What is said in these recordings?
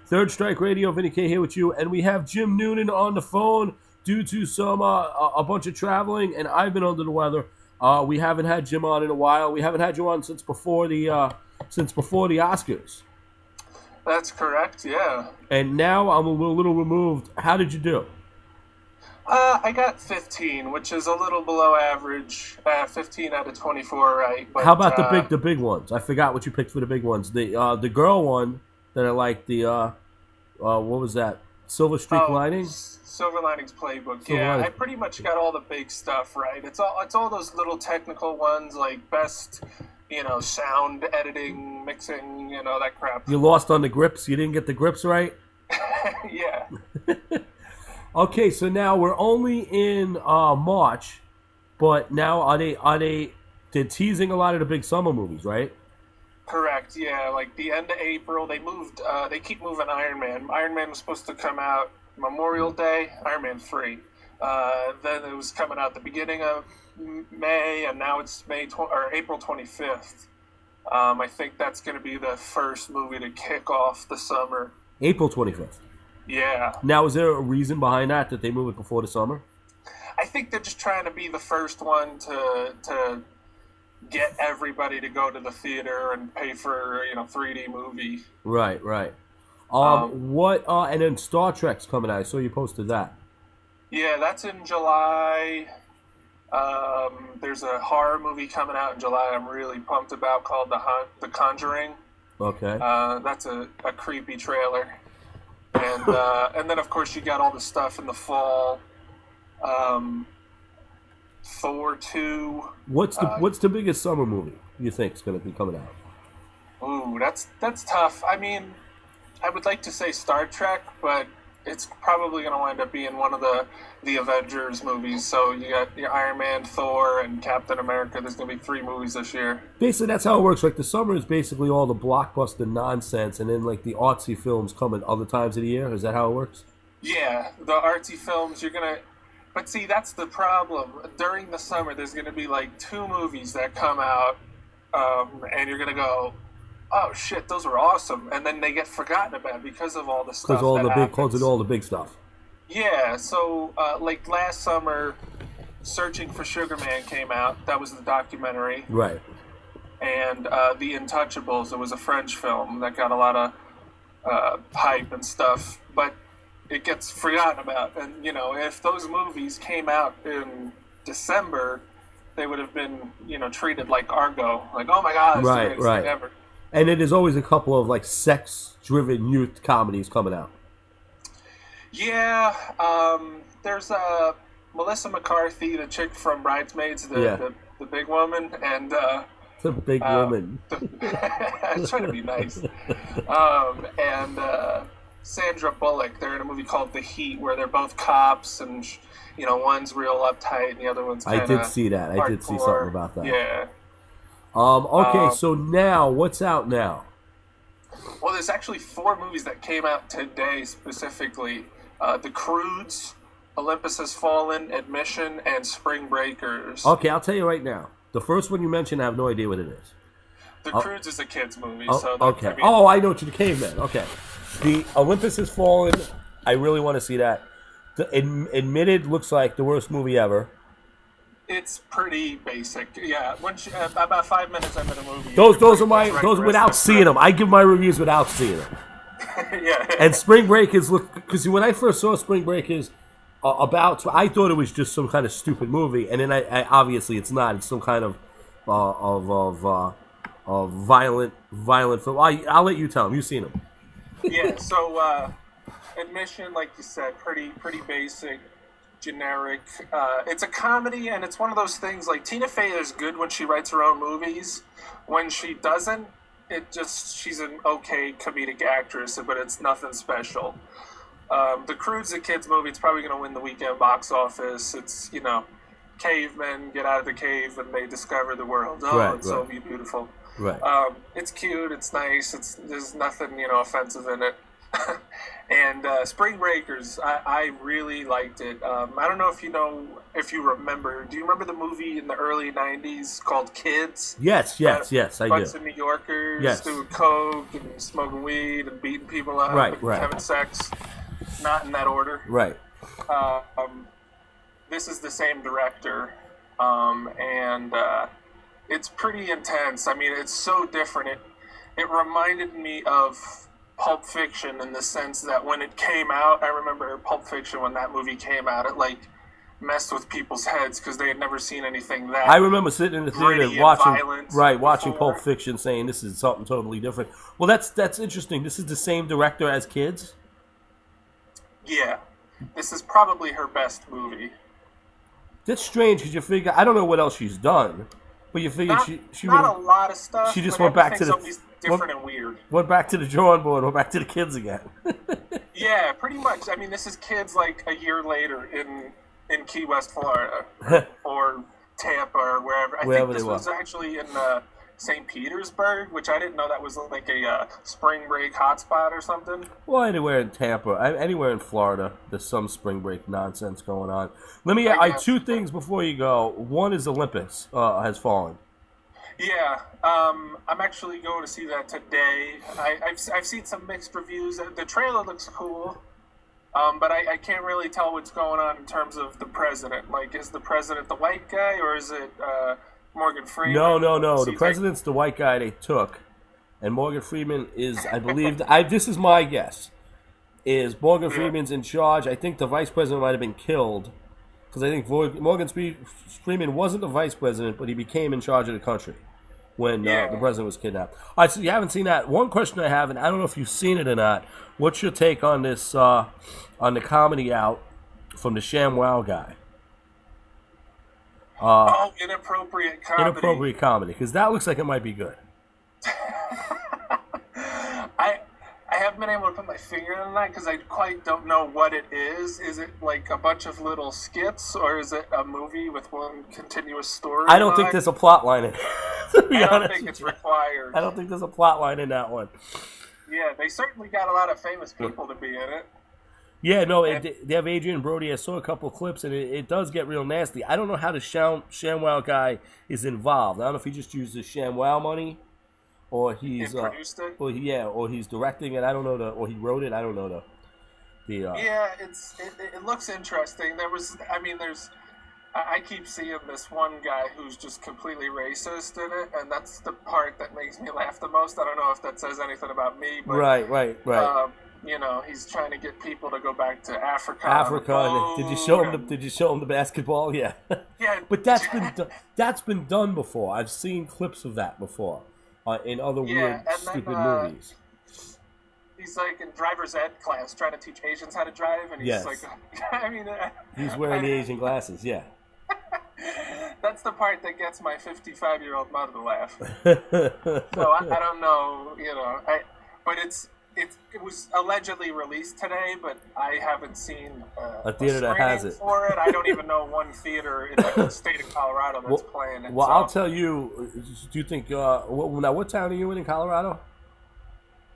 Third Strike Radio, Vinny K here with you, and we have Jim Noonan on the phone due to some a bunch of traveling, and I've been under the weather. We haven't had Jim on in a while. We haven't had you on since before the Oscars. That's correct, yeah. And now I'm a little removed. How did you do? I got 15, which is a little below average. 15 out of 24, right? But, how about the big ones? I forgot what you picked for the big ones. The girl one that I liked. What was that? Silver Streak Lining. Silver Linings Playbook. Yeah, I pretty much got all the big stuff right. It's all those little technical ones like best, sound editing, mixing, that crap. You lost on the grips. You didn't get the grips right. Yeah. Okay, so now we're only in March, but now they're teasing a lot of the big summer movies, right? Correct. Yeah, like the end of April, they keep moving Iron Man. Iron Man was supposed to come out Memorial Day. Iron Man 3. Then it was coming out the beginning of May, and now it's April 25th. I think that's going to be the first movie to kick off the summer. April 25th. Yeah. Now, is there a reason behind that they move it before the summer? I think they're just trying to be the first one to get everybody to go to the theater and pay for 3D movie. Right. And then Star Trek's coming out. I saw you posted that. Yeah, that's in July. There's a horror movie coming out in July I'm really pumped about called The Conjuring. Okay. That's a creepy trailer. And then of course you got all the stuff in the fall. Thor 2. What's the biggest summer movie you think is going to be coming out? Ooh, that's tough. I mean, I would like to say Star Trek, but it's probably going to wind up being one of the Avengers movies. So you got your Iron Man, Thor, and Captain America. There's going to be 3 movies this year. Basically, that's how it works. Like the summer is basically all the blockbuster nonsense, and then like the artsy films come at other times of the year. Is that how it works? Yeah, the artsy films you're gonna. But see, that's the problem. During the summer, there's going to be like 2 movies that come out, and you're going to go, oh shit, those were awesome, and then they get forgotten about because of all the stuff. Because of all the big stuff. Yeah, so like last summer, Searching for Sugar Man came out. That was the documentary. Right. And The Untouchables. It was a French film that got a lot of hype and stuff, but it gets forgotten about. And if those movies came out in December, they would have been treated like Argo, like oh my god, it's the greatest thing ever. And then there's always a couple of like sex-driven youth comedies coming out. Yeah, there's Melissa McCarthy, the chick from Bridesmaids, the big woman, and the big woman. I'm trying to be nice. And Sandra Bullock. They're in a movie called The Heat, where they're both cops, and one's real uptight, and the other one's kind of. I did see that. I did see something about that. Yeah. Okay, so now, what's out now? Well, there's actually 4 movies that came out today specifically. The Croods, Olympus Has Fallen, Admission, and Spring Breakers. Okay, I'll tell you right now. The first one you mentioned, I have no idea what it is. The Croods is a kid's movie. Okay. I know what you came then. Okay. The Olympus Has Fallen, I really want to see that. The Admitted looks like the worst movie ever. It's pretty basic. Yeah, about 5 minutes into the movie. Those are without seeing them. I give my reviews without seeing them. Yeah. And Spring Breakers because when I first saw Spring Breakers, I thought it was just some kind of stupid movie, and then I obviously it's not. It's some kind of violent film. I'll let you tell them. You've seen them. Yeah. So Admission, like you said, pretty basic. Generic. It's a comedy, and it's one of those things like Tina Fey is good when she writes her own movies. When she doesn't, she's an okay comedic actress, but it's nothing special. The Croods, a kid's movie. It's probably going to win the weekend box office. It's cavemen get out of the cave and they discover the world. So beautiful. Right. It's cute. It's nice. There's nothing offensive in it. And Spring Breakers, I really liked it. I don't know if you remember. Do you remember the movie in the early '90s called Kids? Yes, I bunch do. of New Yorkers Yes. doing coke and smoking weed and beating people up Right, and right. having sex. Not in that order. Right. This is the same director, and it's pretty intense. I mean, it's so different. It reminded me of Pulp Fiction in the sense that when it came out, I remember Pulp Fiction when that movie came out, it like messed with people's heads because they had never seen anything that. I remember sitting in the theater gritty watching, and watching before. Pulp Fiction, saying this is something totally different. Well, that's interesting. This is the same director as Kids. Yeah, this is probably her best movie. That's strange because you figure I don't know what else she's done, but you figure Not, she not would a lot of stuff. she just but went back to everything's the- always different and weird. went back to the drawing board, went back to the Kids again. Yeah, pretty much. I mean, this is Kids like a year later in Key West, Florida, or Tampa, or wherever. I Wherever think this they were. was actually in St. Petersburg, which I didn't know that was like a spring break hotspot or something. Well, anywhere in Tampa, anywhere in Florida, there's some spring break nonsense going on. Let me. I guess. Two things before you go. One is Olympus has fallen. Yeah, I'm actually going to see that today. I've seen some mixed reviews. The trailer looks cool, but I can't really tell what's going on in terms of the president. Like, is the president the white guy, or is it Morgan Freeman? No. The president's the white guy they took, and Morgan Freeman is, I believe, this is my guess, is Morgan Freeman's in charge. I think the vice president might have been killed, because I think Morgan Freeman wasn't the vice president, but he became in charge of the country when the president was kidnapped. All right, so you haven't seen that. One question I have, and I don't know if you've seen it or not, what's your take on this, on the comedy out from the ShamWow guy? Inappropriate comedy. Inappropriate comedy, because that looks like it might be good. I haven't been able to put my finger on that because I quite don't know what it is. Is it like a bunch of little skits, or is it a movie with one continuous story? I don't think there's a plot line in it. To be I don't honest think with it's you. required. I don't think there's a plot line in that one. Yeah, they certainly got a lot of famous people to be in it. Yeah, no, they have Adrian Brody. I saw a couple of clips, and it does get real nasty. I don't know how the ShamWow guy is involved. I don't know if he just uses ShamWow money, or he's produced it. or he's directing it. I don't know or he wrote it. I don't know Yeah, it looks interesting. I keep seeing this one guy who's just completely racist in it, and that's the part that makes me laugh the most. I don't know if that says anything about me, but Right. He's trying to get people to go back to Africa. And did you show him the basketball? Yeah. Yeah, But that's been done before. I've seen clips of that before in other weird, and stupid then, movies. He's like in driver's ed class trying to teach Asians how to drive, and he's Yes. like, He's wearing the Asian glasses. Yeah. that's the part that gets my 55-year-old mother to laugh. So I don't know, but it was allegedly released today, but I haven't seen A theater that screening has it. for it. I don't even know one theater in the state of Colorado that's playing it. Well, so. I'll tell you. Do you think? What town are you in Colorado?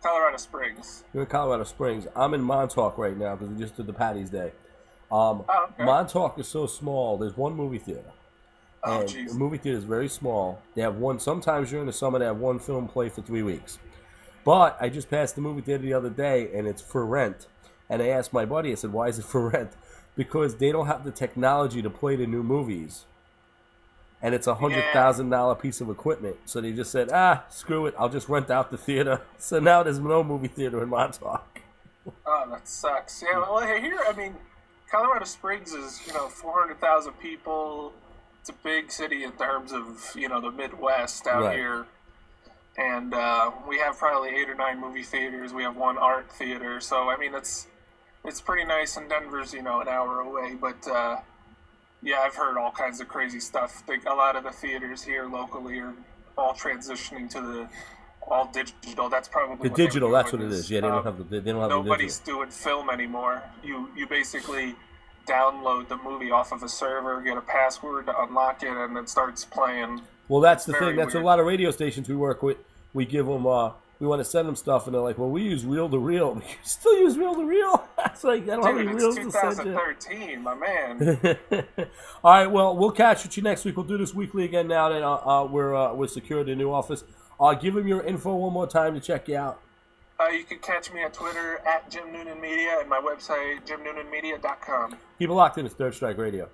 Colorado Springs. You're in Colorado Springs. I'm in Montauk right now because we just did the Patty's Day. Okay. Montauk is so small. There's one movie theater. Oh, And jeez. the movie theater is very small. They have one. Sometimes during the summer, they have one film play for 3 weeks. But I just passed the movie theater the other day, and it's for rent. And I asked my buddy, I said, why is it for rent? Because they don't have the technology to play the new movies. And it's $100,000 piece of equipment. So they just said, screw it, I'll just rent out the theater. So now there's no movie theater in Montauk. Oh, that sucks. Yeah, well, here, Colorado Springs is, 400,000 people. It's a big city in terms of, the Midwest out Right. here. And we have probably 8 or 9 movie theaters. We have one art theater. So, it's pretty nice. And Denver's, an hour away. But, I've heard all kinds of crazy stuff. A lot of the theaters here locally are all transitioning to the all digital. That's probably The digital, that's what it is. Yeah, they don't have the nobody's digital. doing film anymore. You basically download the movie off of a server, get a password to unlock it, and it starts playing. Well, that's the Very thing. That's weird. a lot of radio stations we work with. We give them we want to send them stuff, and they're like, well, we use reel to reel. You still use reel to reel? It's like, I don't have any reels to send you. 2013, my man. All right, well, we'll catch with you next week. We'll do this weekly again now that we're secured in the new office. Give them your info one more time to check you out. You can catch me on Twitter at Jim Noonan Media and my website, jimnoonanmedia.com. Keep it locked in. It's Third Strike Radio.